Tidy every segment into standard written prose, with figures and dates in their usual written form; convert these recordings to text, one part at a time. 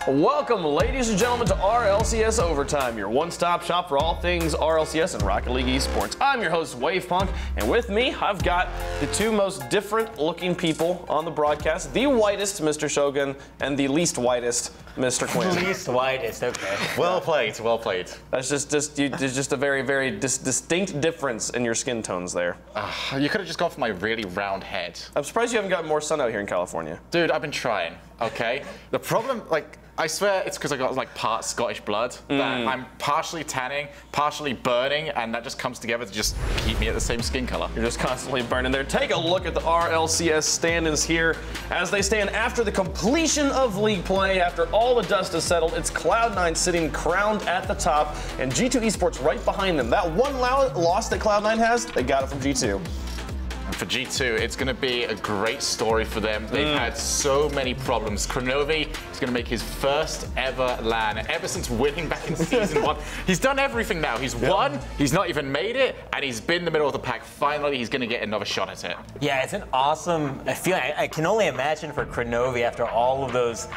Welcome, ladies and gentlemen, to RLCS Overtime, your one-stop shop for all things RLCS and Rocket League eSports. I'm your host, Wavepunk, and with me, I've got the two most different-looking people on the broadcast: the whitest, Mr. Shogun, and the least whitest, Mr. Quinn. Least whitest, okay. Well played, well played. That's there's just a very, very distinct difference in your skin tones there. You could have just gone for my really round head. I'm surprised you haven't gotten more sun out here in California. Dude, I've been trying, okay? The problem, I swear it's because I got part Scottish blood that I'm partially tanning, partially burning, and that just comes together to just keep me at the same skin color. You're just constantly burning there. Take a look at the RLCS stand-ins here as they stand after the completion of league play. After all the dust has settled, it's Cloud9 sitting crowned at the top, and G2 Esports right behind them. That one loss that Cloud9 has, they got it from G2. And for G2, it's going to be a great story for them. They've had so many problems. Kronovi is going to make his first ever LAN ever since winning back in Season 1. He's done everything now. He's won, he's not even made it, and he's been in the middle of the pack. Finally, he's going to get another shot at it. Yeah, it's an awesome feeling. I can only imagine for Kronovi after all of those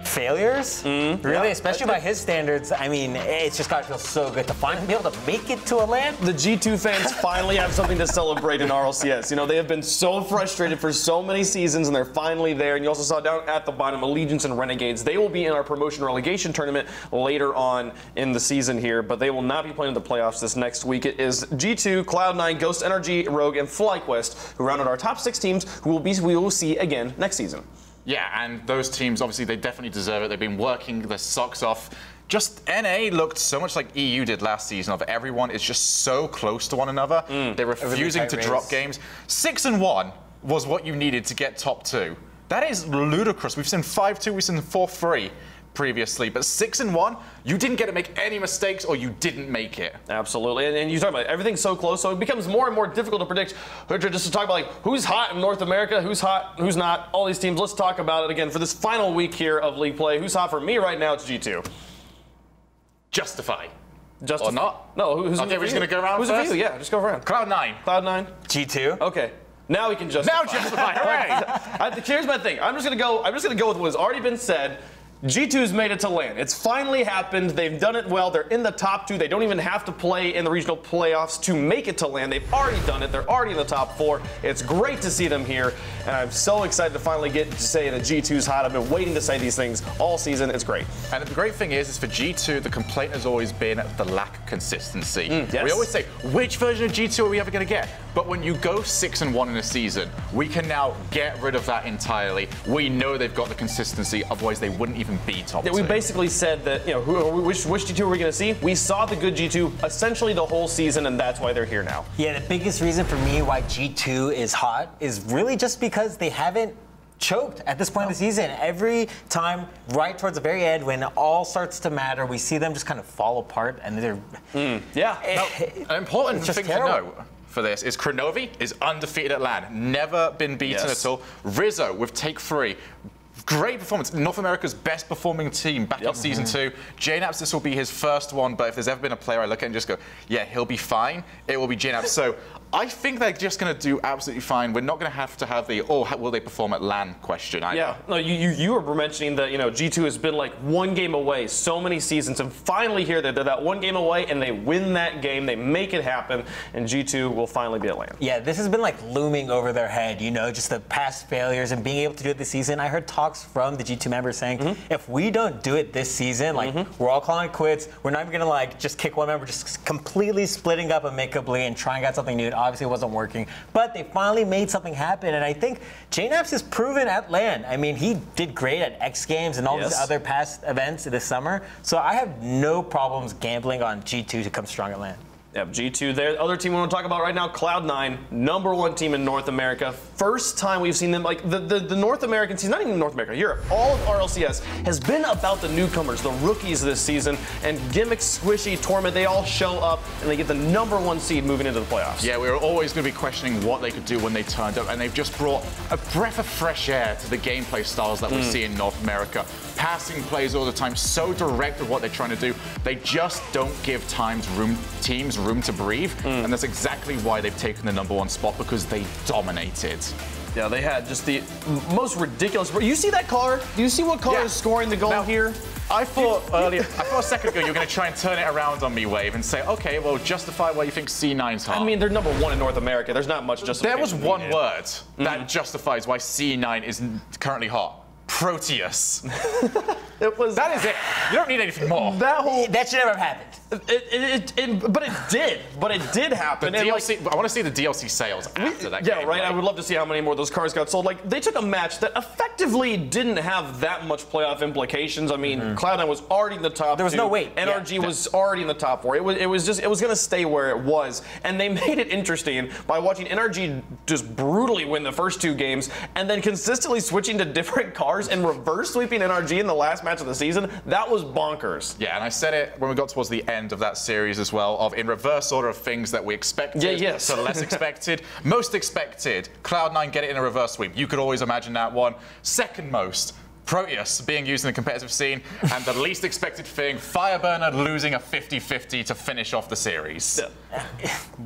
failures, really, especially by his standards. I mean, it's just got to feel so good to finally be able to make it to a LAN. The G2 fans finally have something to celebrate in RLCS. You know, they have been so frustrated for so many seasons, and they're finally there. And you also saw down at the bottom, Allegiance and Renegades. They will be in our promotion relegation tournament later on in the season here, but they will not be playing in the playoffs this next week. It is G2, Cloud9, Ghost Energy, Rogue, and FlyQuest who rounded our top 6 teams who we will see again next season. Yeah, and those teams, obviously, they definitely deserve it. They've been working their socks off. Just NA looked so much like EU did last season, of everyone is just so close to one another. They're refusing to drop games. 6-1 was what you needed to get top 2. That is ludicrous. We've seen 5-2, we've seen 4-3 previously, but 6-1, you didn't get to make any mistakes, or you didn't make it. Absolutely, and you talk about everything's so close, so it becomes more and more difficult to predict. Just to talk about who's hot in North America, who's hot, who's not, all these teams. Let's talk about it again for this final week here of league play. Who's hot for me right now? It's G2. Justify. Justify. Or not? No, who's okay, we're just gonna go around Who's first? it for you? Yeah, just go around. Cloud9. Cloud9. G2. Okay. Now we can justify. Now justify. Hooray! Here's my thing. I'm just gonna go with what has already been said. G2's made it to LAN. It's finally happened. They've done it well. They're in the top 2. They don't even have to play in the regional playoffs to make it to LAN. They've already done it. They're already in the top 4. It's great to see them here, and I'm so excited to finally get to say that G2's hot. I've been waiting to say these things all season. It's great. And the great thing is for G2, the complaint has always been the lack of consistency. Yes. We always say, which version of G2 are we ever going to get? But when you go 6-1 in a season, we can now get rid of that entirely. We know they've got the consistency, otherwise they wouldn't even be top 2. We basically said that, you know, which G2 are we going to see? We saw the good G2 essentially the whole season, and that's why they're here now. Yeah, the biggest reason for me why G2 is hot is really just because they haven't choked at this point of the season. Every time, right towards the very end, when it all starts to matter, we see them just kind of fall apart, and they're... An important thing to know for this is Kronovi is undefeated at LAN. Never been beaten at all. Rizzo with Take 3. Great performance. North America's best performing team back in Season 2. JNAPS, this will be his first one, but if there's ever been a player I look at and just go, yeah, he'll be fine, it will be JNAPS. So I think they're just going to do absolutely fine. We're not going to have the, will they perform at LAN question either. Yeah, no, you were mentioning that, you know, G2 has been like one game away so many seasons, and finally here they're that one game away, and they win that game, they make it happen, and G2 will finally be at LAN. Yeah, this has been like looming over their head, you know, just the past failures and being able to do it this season. I heard talks from the G2 members saying, if we don't do it this season, like, we're all calling it quits, we're not even going to like just kick one member, just completely splitting up amicably and trying out something new. Obviously, it wasn't working, but they finally made something happen, and I think JNAPS has proven at LAN. I mean, he did great at X Games and all these other past events this summer, so I have no problems gambling on G2 to come strong at LAN. Yep, G2 there. The other team we want to talk about right now, Cloud9, #1 team in North America. First time we've seen them, like the North American team, not even North America, Europe, all of RLCS has been about the newcomers, the rookies this season, and Gimmick, Squishy, Torment, they all show up and they get the #1 seed moving into the playoffs. Yeah, we were always going to be questioning what they could do when they turned up, and they've just brought a breath of fresh air to the gameplay styles that we see in North America. Passing plays all the time, so direct with what they're trying to do. They just don't give teams room to breathe, and that's exactly why they've taken the #1 spot, because they dominated. Yeah, they had just the most ridiculous. You see that car? Do you see what car is scoring the goal here? I thought a second ago you were going to try and turn it around on me, Wave, and say, okay, well, justify why you think C9's hot. I mean, they're #1 in North America. There's not much justification. There was one word that justifies why C9 is currently hot. Proteus. That is it. You don't need anything more. That should never have happened. But it did happen. The DLC, I want to see the DLC sales after that game. Yeah, right. I would love to see how many more of those cars got sold. Like, they took a match that effectively didn't have that much playoff implications. I mean, Cloud9 was already in the top. There was no wait. NRG was already in the top 4. It was going to stay where it was, and they made it interesting by watching NRG just brutally win the first 2 games, and then consistently switching to different cars and reverse sweeping NRG in the last match of the season. That was bonkers. Yeah, and I said it when we got towards the end of that series as well, of in reverse order of things that we expected to less expected. Most expected, Cloud9 get it in a reverse sweep. You could always imagine that one. Second most, Proteus being used in the competitive scene, and the least expected thing, Fireburner losing a 50-50 to finish off the series.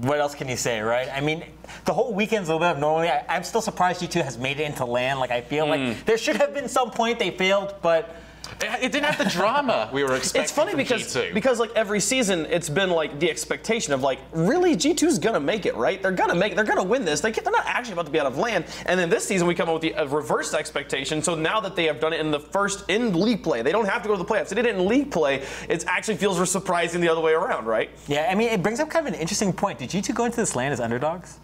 What else can you say, right? I mean, the whole weekend's a little bit abnormally. I'm still surprised G2 has made it into LAN. Like, I feel like there should have been some point they failed, but it didn't have the drama we were expecting. It's funny because like every season it's been like the expectation of like, really, G2's gonna make it, right? They're gonna win this. They're not actually about to be out of LAN. And then this season we come up with the reverse expectation. So now that they have done it in league play, they don't have to go to the playoffs. They did it in league play. It actually feels surprising the other way around, right? Yeah, I mean, it brings up kind of an interesting point. Did G2 go into this LAN as underdogs?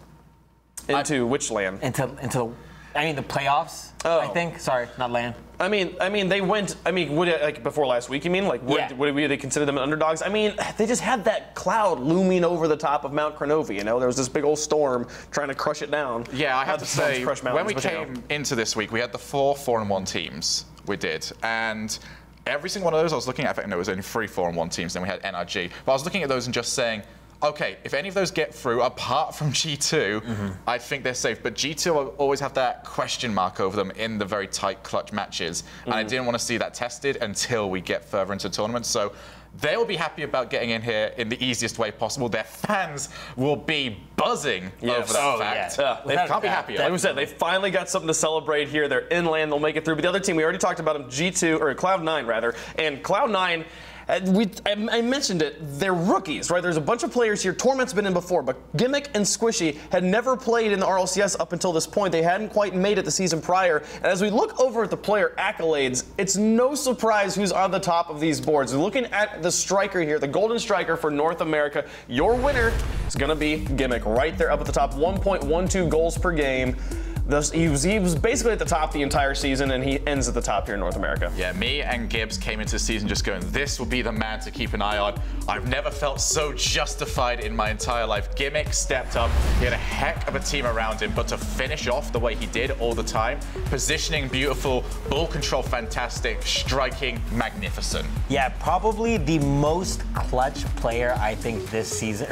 Into which LAN? Into the playoffs. Oh. I think. Sorry, not LAN. I mean, they went. I mean, like before last week? You mean like would they consider them underdogs? I mean, they just had that cloud looming over the top of Mount Cronovi. You know, there was this big old storm trying to crush it down. Yeah, I have to say, when we came into this week, we had the 4-4-1 teams. We did, and every single one of those I was looking at. I think there was only 3 4-1 teams. Then we had NRG, but I was looking at those and just saying, okay, if any of those get through, apart from G2, I think they're safe. But G2 will always have that question mark over them in the very tight clutch matches. And I didn't want to see that tested until we get further into the tournament. So they'll be happy about getting in here in the easiest way possible. Their fans will be buzzing over that fact. Yeah. They can't be happier. Like we said, they finally got something to celebrate here. They're in LAN. They'll make it through. But the other team, we already talked about them, G2, or Cloud9 rather. And Cloud9, I mentioned it, they're rookies, right? There's a bunch of players here. Torment's been in before, but Gimmick and Squishy had never played in the RLCS up until this point. They hadn't quite made it the season prior. And as we look over at the player accolades, it's no surprise who's on the top of these boards. Looking at the striker here, the golden striker for North America, your winner is going to be Gimmick right there up at the top, 1.12 goals per game. He was basically at the top the entire season, and he ends at the top here in North America. Yeah, me and Gibbs came into the season just going, this will be the man to keep an eye on. I've never felt so justified in my entire life. Gimmick stepped up. He had a heck of a team around him, but to finish off the way he did all the time, positioning beautiful, ball control fantastic, striking magnificent. Yeah, probably the most clutch player I think this season,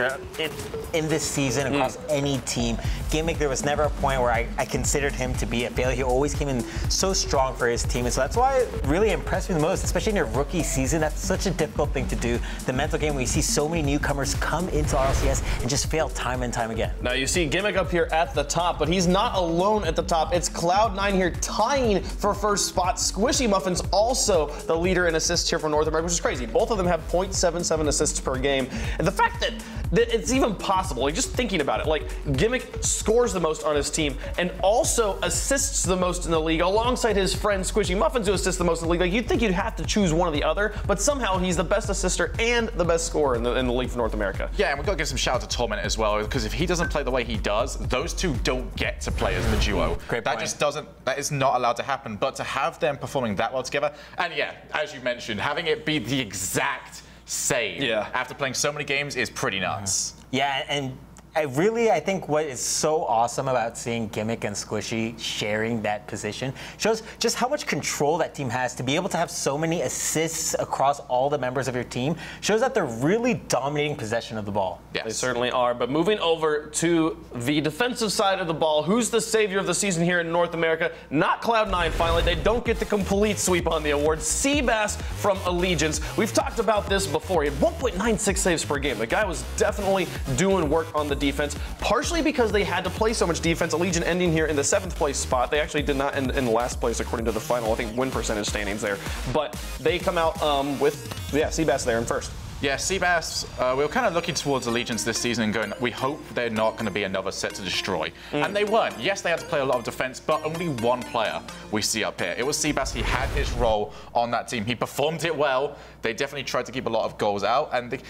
in this season across any team. Gimmick, there was never a point where I considered him to be a failure. He always came in so strong for his team, and so that's why it really impressed me the most, especially in your rookie season. That's such a difficult thing to do. The mental game where you see so many newcomers come into RLCS and just fail time and time again. Now you see Gimmick up here at the top, but he's not alone at the top. It's Cloud9 here tying for first spot. Squishy Muffin's also the leader in assists here for North America, which is crazy. Both of them have 0.77 assists per game. And the fact that it's even possible, like just thinking about it, like Gimmick scores the most on his team and also assists the most in the league alongside his friend Squishy Muffins, who assists the most in the league. Like, you'd think you'd have to choose one or the other, but somehow he's the best assister and the best scorer in the league for North America. Yeah, and we've got to give some shout out to Torment as well, because if he doesn't play the way he does, those two don't get to play as the duo. Great that point. just doesn't, that is not allowed to happen. But to have them performing that well together, and yeah, as you mentioned, having it be the exact same after playing so many games is pretty nuts. Yeah, and I think what is so awesome about seeing Gimmick and Squishy sharing that position shows just how much control that team has to be able to have so many assists across all the members of your team. Shows that they're really dominating possession of the ball. Yes. They certainly are. But moving over to the defensive side of the ball, who's the savior of the season here in North America? Not Cloud9, finally. They don't get the complete sweep on the award. Seabass from Allegiance. We've talked about this before. He had 1.96 saves per game. The guy was definitely doing work on the defense, partially because they had to play so much defense. Allegiant ending here in the 7th place spot. They actually did not end in last place according to the final, I think, win percentage standings there. But they come out with, Seabass there in first. Yeah, Seabass, we were kind of looking towards Allegiance this season and going, we hope they're not going to be another set to destroy. And they weren't. Yes, they had to play a lot of defense, but only one player we see up here. It was Seabass. He had his role on that team. He performed it well. They definitely tried to keep a lot of goals out. And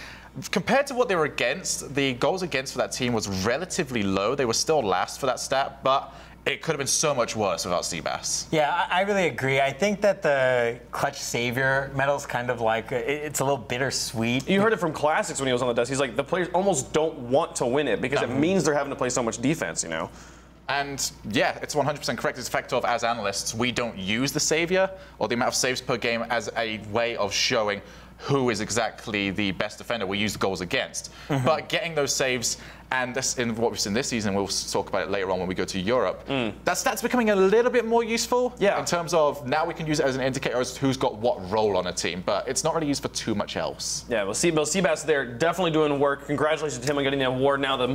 compared to what they were against, the goals against for that team was relatively low. They were still last for that stat, but it could have been so much worse without Seabass. Yeah, I really agree. I think that the Clutch Savior medal is kind of like, it's a little bittersweet. You heard it from Classics when he was on the desk. He's like, the players almost don't want to win it because it means they're having to play so much defense, you know? And yeah, it's 100% correct. It's a fact of, as analysts, we don't use the Savior or the amount of saves per game as a way of showing who is exactly the best defender. We use the goals against. But getting those saves, and this, in what we've seen this season, we'll talk about it later on when we go to Europe, that stat's becoming a little bit more useful in terms of now we can use it as an indicator as to who's got what role on a team, but it's not really used for too much else. Yeah, well, Seabass there definitely doing work. Congratulations to him on getting the award. Now, the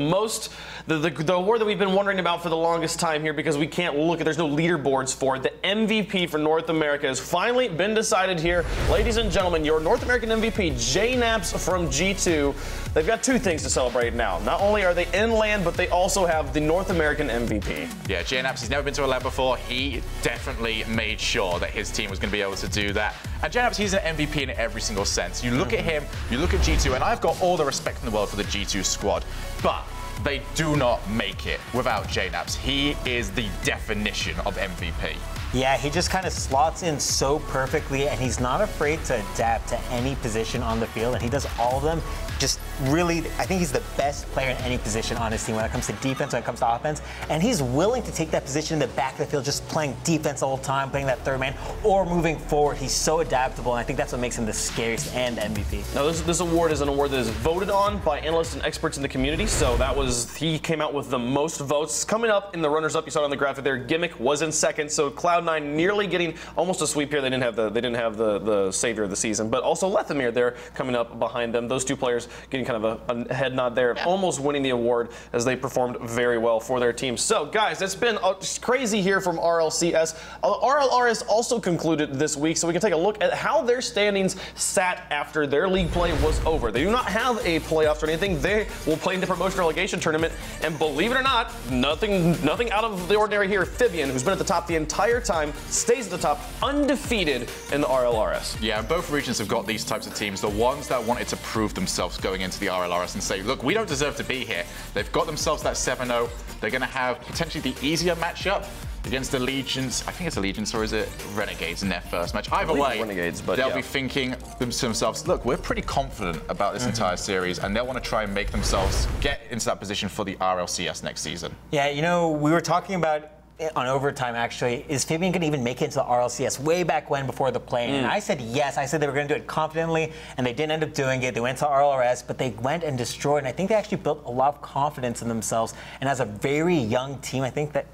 award that we've been wondering about for the longest time here because we can't look at, there's no leaderboards for it. The MVP for North America has finally been decided here. Ladies and gentlemen, your North American MVP, JNaps from G2. They've got two things to celebrate now. Not only are they inland, but they also have the North American MVP. Yeah, JNaps, he's never been to a lab before. He definitely made sure that his team was going to be able to do that. And JNaps, he's an MVP in every single sense. You look at him, you look at G2, and I've got all the respect in the world for the G2 squad, but they do not make it without JNaps. He is the definition of MVP. Yeah, he just kind of slots in so perfectly, and he's not afraid to adapt to any position on the field, and he does all of them. Just really, I think he's the best player in any position on his team when it comes to defense, when it comes to offense, and he's willing to take that position in the back of the field, just playing defense all the time, playing that third man, or moving forward. He's so adaptable, and I think that's what makes him the scariest and MVP. Now, this award is an award that is voted on by analysts and experts in the community, so he came out with the most votes. Coming up in the runners-up, you saw it on the graphic there, Gimmick was in second, so Cloud9 nearly getting almost a sweep here. They didn't have the savior of the season, but also Lethamyr there coming up behind them. Those two players getting kind of a head nod there, almost winning the award as they performed very well for their team. So, guys, it's been crazy here from RLCS. RLRS also concluded this week, so we can take a look at how their standings sat after their league play was over. They do not have a playoffs or anything. They will play in the promotion relegation tournament, and believe it or not, nothing out of the ordinary here. Fibian, who's been at the top the entire time, stays at the top, undefeated in the RLRS. Yeah, both regions have got these types of teams, the ones that wanted to prove themselves going into the RLRS and say, look, we don't deserve to be here. They've got themselves that 7-0. They're going to have potentially the easier matchup against Allegiance. I think it's Allegiance, or is it Renegades in their first match? Either way, Renegades, but they'll be thinking to themselves, look, we're pretty confident about this entire series, and they'll want to try and make themselves get into that position for the RLCS next season. Yeah, you know, we were talking about on overtime, actually, is Fibian going to even make it into the RLCS way back when before the play-in? And I said yes. I said they were going to do it confidently, and they didn't end up doing it. They went to RLRS, but they went and destroyed. And I think they actually built a lot of confidence in themselves. And as a very young team, I think that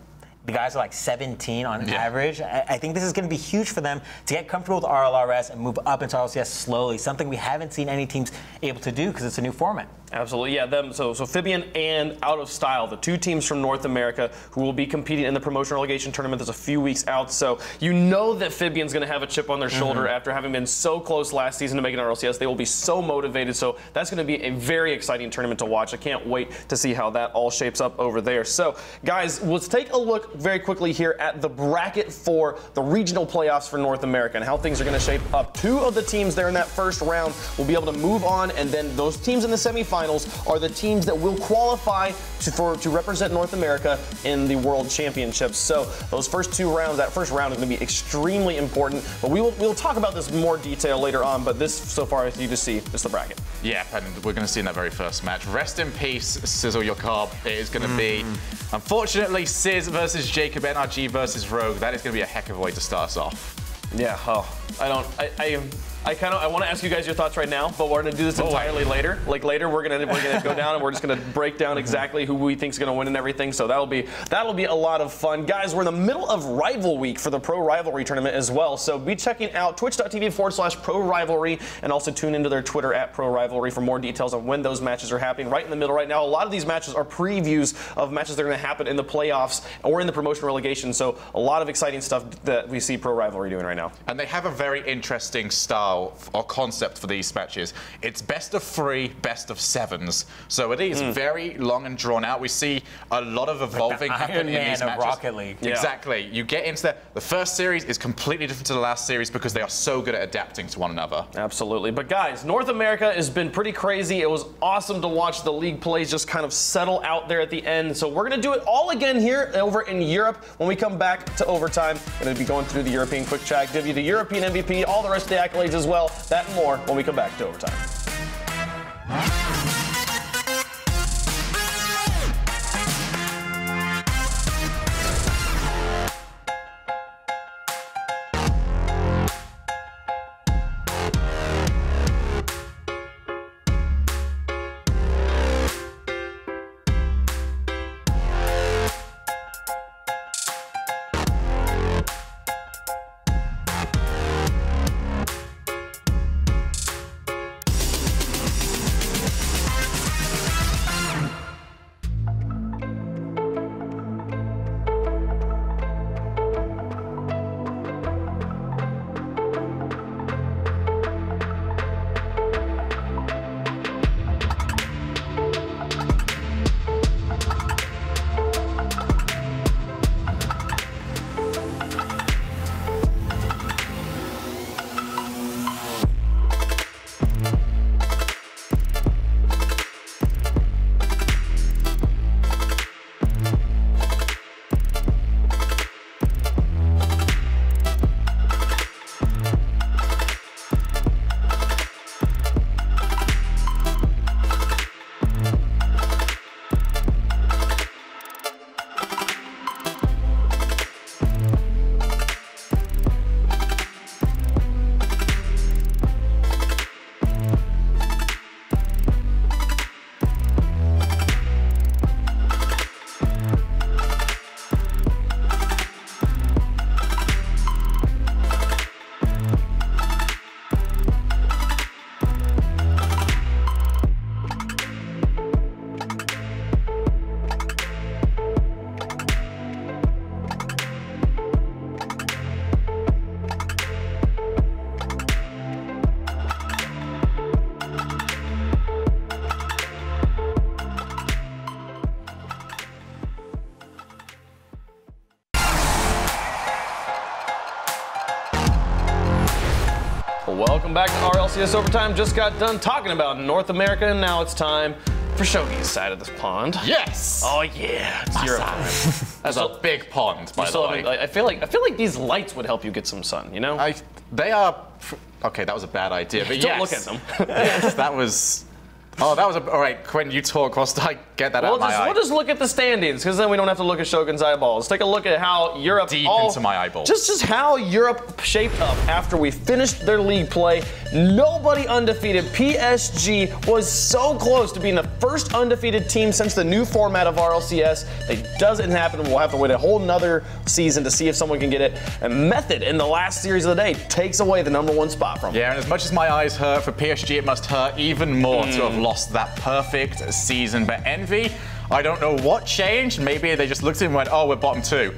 the guys are like 17 on average. I think this is going to be huge for them to get comfortable with RLRS and move up into RLCS slowly, something we haven't seen any teams able to do because it's a new format. Absolutely, yeah. So Fibian and Out of Style, the two teams from North America who will be competing in the promotion relegation tournament. There's a few weeks out, so you know that Fibian's going to have a chip on their shoulder after having been so close last season to making RLCS. They will be so motivated, so that's going to be a very exciting tournament to watch. I can't wait to see how that all shapes up over there. So, guys, let's take a look very quickly here at the bracket for the regional playoffs for North America and how things are going to shape up. Two of the teams there in that first round will be able to move on, and then those teams in the semifinals are the teams that will qualify to represent North America in the World Championships. So those first two rounds, that first round is going to be extremely important. But we'll talk about this in more detail later on. But this, so far, as you just see, is the bracket. Yeah, and we're going to see in that very first match. Rest in peace, Sizzle Your Carb. It is going to be, unfortunately, Sizz versus Jacob, NRG versus Rogue. That is going to be a heck of a way to start us off. Yeah. I want to ask you guys your thoughts right now, but we're gonna do this entirely later. Like later, we're gonna go down and we're just gonna break down exactly who we think is gonna win and everything. So that'll be a lot of fun, guys. We're in the middle of Rival Week for the Pro Rivalry tournament as well. So be checking out twitch.tv/Pro Rivalry and also tune into their Twitter @Pro Rivalry for more details on when those matches are happening. Right in the middle right now, a lot of these matches are previews of matches that are gonna happen in the playoffs or in the promotion relegation. So a lot of exciting stuff that we see Pro Rivalry doing right now. And they have a very interesting style or concept for these matches. It's best of 3, best of 7s. So it is very long and drawn out. We see a lot of evolving happen in these matches. Rocket League. Yeah. Exactly. You get into the first series is completely different to the last series because they are so good at adapting to one another. Absolutely. But guys, North America has been pretty crazy. It was awesome to watch the league plays just kind of settle out there at the end. So we're going to do it all again here over in Europe when we come back to overtime. We're going to be going through the European quick chat, give you the European MVP, all the rest of the accolades as well. That and more when we come back to overtime. Welcome back to RLCS Overtime. Just got done talking about North America, and now it's time for Shogi's side of this pond. Yes! Oh yeah, it's Europe. That's a big pond, by the way. I feel like these lights would help you get some sun. You know? They are. Okay, that was a bad idea, but Don't look at them. Yes, that was. Oh, that was all right. Quinn, you talk whilst I get that out of my eye. We'll just look at the standings, because then we don't have to look at Shogun's eyeballs. Take a look at how Europe deep into my eyeballs. Just how Europe shaped up after we finished their league play. Nobody undefeated. PSG was so close to being the first undefeated team since the new format of RLCS. It doesn't happen. We'll have to wait a whole nother season to see if someone can get it. And Method in the last series of the day takes away the #1 spot from them. Yeah, and as much as my eyes hurt for PSG, it must hurt even more to have lost that perfect season. But Envy, I don't know what changed. Maybe they just looked at it and went, oh, we're bottom 2.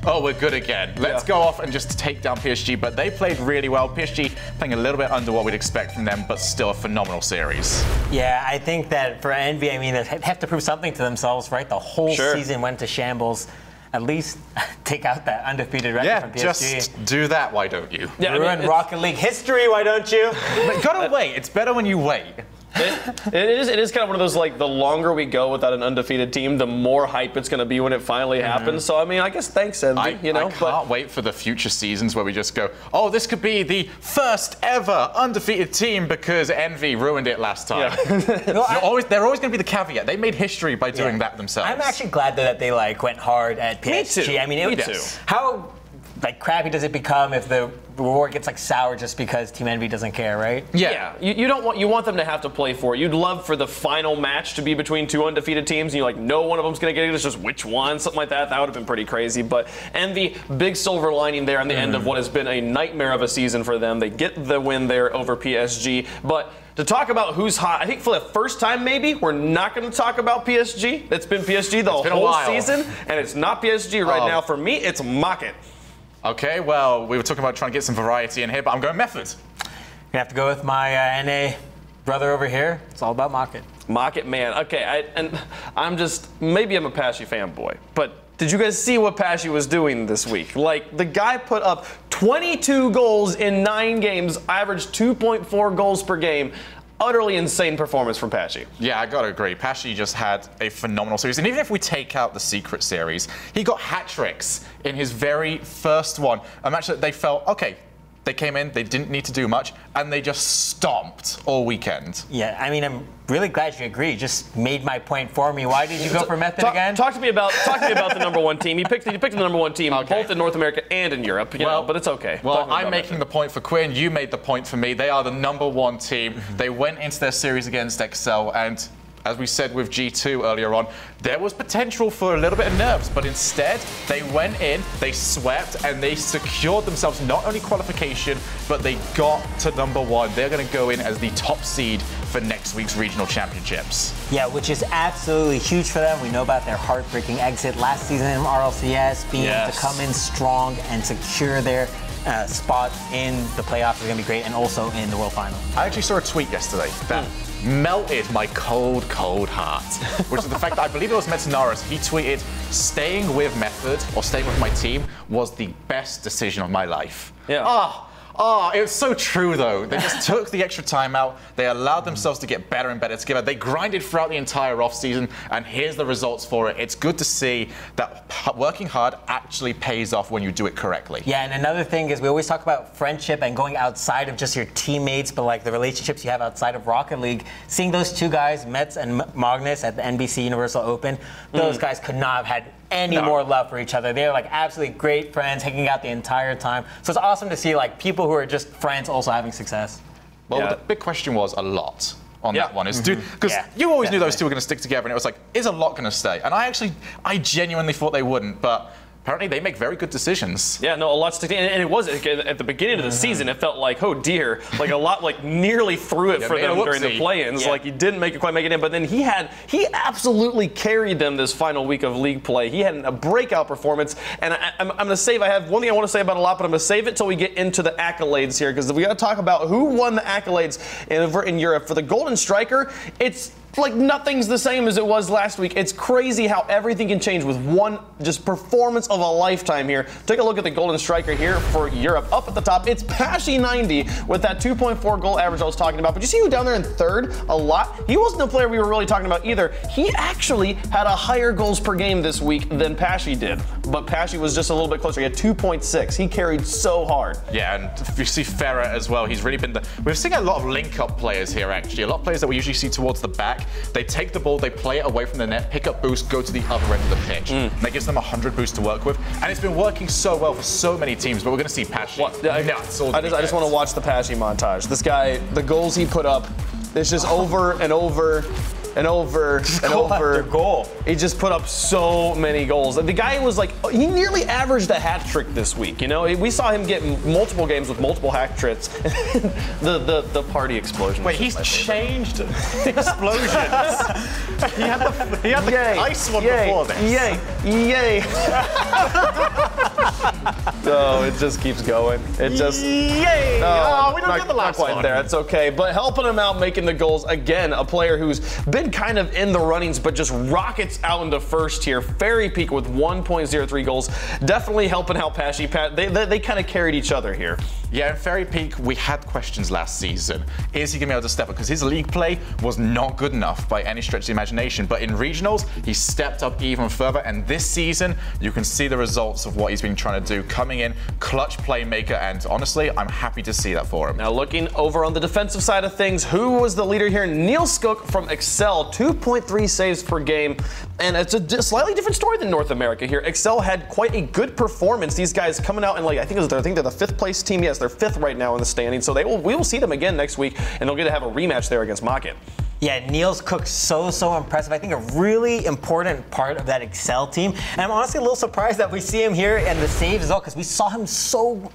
Oh, we're good again. Let's go off and just take down PSG. But they played really well. PSG playing a little bit under what we'd expect from them, but still a phenomenal series. Yeah, I think that for Envy, I mean, they have to prove something to themselves, right? The whole season went to shambles. At least take out that undefeated record from PSG. Just do that, why don't you? Yeah, ruin Rocket League history, why don't you? But gotta wait. It's better when you wait. It is kind of one of those, like, the longer we go without an undefeated team, the more hype it's going to be when it finally happens. So, I mean, I guess thanks, Envy. I can't wait for the future seasons where we just go, oh, this could be the first ever undefeated team because Envy ruined it last time. Yeah. They're always going to be the caveat. They made history by doing that themselves. I'm actually glad, though, that they, like, went hard at PSG. Me too. I mean, Me too. How like crappy does it become if the reward gets like sour just because Team Envy doesn't care, right? Yeah. You want them to have to play for it. You'd love for the final match to be between two undefeated teams, and you're like, no one of them's gonna get it. It's just which one, something like that. That would have been pretty crazy. But Envy, big silver lining there on the end of what has been a nightmare of a season for them. They get the win there over PSG, but. To talk about who's hot, I think for the first time maybe, we're not going to talk about PSG. It's been PSG the whole season, and it's not PSG right now. For me, it's Market. Okay, well, we were talking about trying to get some variety in here, but I'm going Method. Gonna have to go with my NA brother over here. It's all about Market. Market, man. Okay, maybe I'm a Pashy fanboy, but did you guys see what Pashy was doing this week? Like, the guy put up 22 goals in 9 games, averaged 2.4 goals per game. Utterly insane performance from Pashy. Yeah, I gotta agree. Pashy just had a phenomenal series. And even if we take out the Secret Series, he got hat tricks in his very first one. A match that they felt, okay, they came in, they didn't need to do much, and they just stomped all weekend. Yeah, I mean, I'm really glad you agree. You just made my point for me. Why did you go for Method again? Talk to me about the number one team. You picked the number one team, both in North America and in Europe. You know, but it's okay. Well, I'm making the point for Quinn. You made the point for me. They are the number one team. They went into their series against Excel, and as we said with G2 earlier on, there was potential for a little bit of nerves, but instead they went in, they swept, and they secured themselves not only qualification, but they got to number one. They're going to go in as the top seed for next week's regional championships. Yeah, which is absolutely huge for them. We know about their heartbreaking exit last season in RLCS, being able to come in strong and secure their spot in the playoffs is going to be great, and also in the World Final. I actually saw a tweet yesterday that melted my cold, cold heart, which is the fact that I believe it was Metanaris. He tweeted, staying with Method or staying with my team was the best decision of my life. Yeah. Oh, it was so true, though. They just took the extra time out. They allowed themselves to get better and better together. They grinded throughout the entire offseason, and here's the results for it. It's good to see that working hard actually pays off when you do it correctly. Yeah, and another thing is we always talk about friendship and going outside of just your teammates, but like the relationships you have outside of Rocket League. Seeing those two guys, Mets and Magnus, at the NBC Universal Open, those guys could not have had any more love for each other. They're like absolutely great friends, hanging out the entire time. So it's awesome to see like people who are just friends also having success. Well, the big question was a lot on that one. Is because you always knew those two were going to stick together, and it was like, is a lot going to stay? And I genuinely thought they wouldn't, but apparently they make very good decisions. Yeah, no, a lot sticking, and it was at the beginning of the season. It felt like, oh dear, like a lot, like nearly threw it for them during the play-ins. Like he didn't quite make it in, but then he absolutely carried them this final week of league play. He had a breakout performance, and I'm going to save. I have one thing I want to say about a lot, but I'm going to save it till we get into the accolades here, because we got to talk about who won the accolades in Europe. For the Golden Striker, it's like nothing's the same as it was last week. It's crazy how everything can change with one just performance of a lifetime here. Take a look at the Golden Striker here for Europe. Up at the top, it's Pashy90 with that 2.4 goal average I was talking about. But you see who down there in third a lot? He wasn't a player we were really talking about either. He actually had a higher goals per game this week than Pashy did. But Pashy was just a little bit closer. He had 2.6. He carried so hard. Yeah, and if you see Ferrer as well, he's really been we've seen a lot of link-up players here, actually. A lot of players that we usually see towards the back. They take the ball, they play it away from the net, pick up boost, go to the other end of the pitch. And that gives them 100 boosts to work with. And it's been working so well for so many teams, but we're going to see Pashy. I just want to watch the Pashy montage. This guy, the goals he put up, it's just over and over and over and over. Goal. He just put up so many goals. The guy was like, he nearly averaged a hat trick this week. You know, we saw him get multiple games with multiple hat tricks. the party explosion. Wait, he's changed explosions. he had the ice one before this. Yay! No, it just keeps going. It just. Yay! No, we don't get the last not quite one. There. It's okay. But helping him out, making the goals again. A player who's been kind of in the runnings, but just rockets out into first here. Fairy Peak with 1.03 goals. Definitely helping out Pashy. They kind of carried each other here. Yeah, in Fairy Peak, we had questions last season. Is he going to be able to step up? Because his league play was not good enough by any stretch of the imagination. But in regionals, he stepped up even further. And this season, you can see the results of what he's been trying to do. Coming in, clutch playmaker. And honestly, I'm happy to see that for him. Now, looking over on the defensive side of things, who was the leader here? Neil Skook from Excel, 2.3 saves per game. And it's a slightly different story than North America here. Excel had quite a good performance. These guys coming out and I think they're the 5th place team. Yes, they're 5th right now in the standings. So we will see them again next week, and they'll get to have a rematch there against Mocket. Yeah, Niels Cook, so impressive. I think a really important part of that Excel team. And I'm honestly a little surprised that we see him here in the saves as well, because we saw him so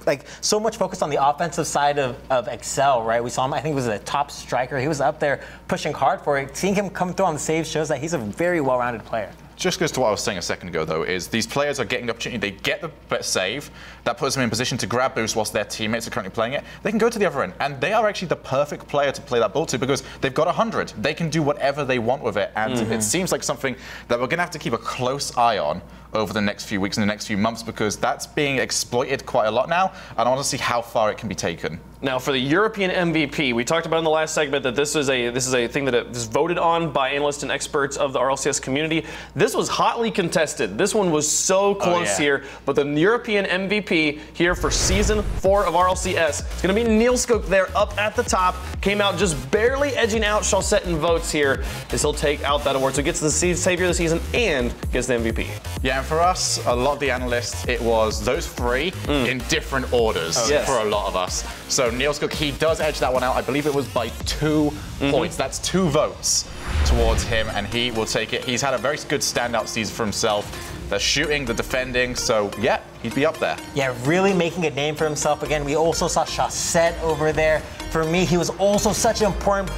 much focused on the offensive side of Excel, right? We saw him, I think he was a top striker. He was up there pushing hard for it. Seeing him come through on the saves shows that he's a very well-rounded player. Just goes to what I was saying a second ago, though, is these players are getting the opportunity. They get the save. That puts them in position to grab boost whilst their teammates are currently playing it. They can go to the other end, and they are actually the perfect player to play that ball to because they've got 100. They can do whatever they want with it, and it seems like something that we're going to have to keep a close eye on over the next few weeks and the next few months because that's being exploited quite a lot now, and I want to see how far it can be taken. Now, for the European MVP, we talked about in the last segment that this is a thing that is voted on by analysts and experts of the RLCS community. This was hotly contested. This one was so close here, but the European MVP here for Season 4 of RLCS is going to be Niels Cook there up at the top. Came out just barely edging out Chaussette in votes here as he'll take out that award. So he gets the Savior of the Season and gets the MVP. Yeah, and for us, a lot of the analysts, it was those 3 in different orders for a lot of us. So Niels Cook, he does edge that one out. I believe it was by 2 points. That's 2 votes towards him, and he will take it. He's had a very good standout season for himself. The shooting, the defending, so yeah, he'd be up there. Yeah, really making a name for himself again. We also saw Chaussette over there. For me, he was also such an important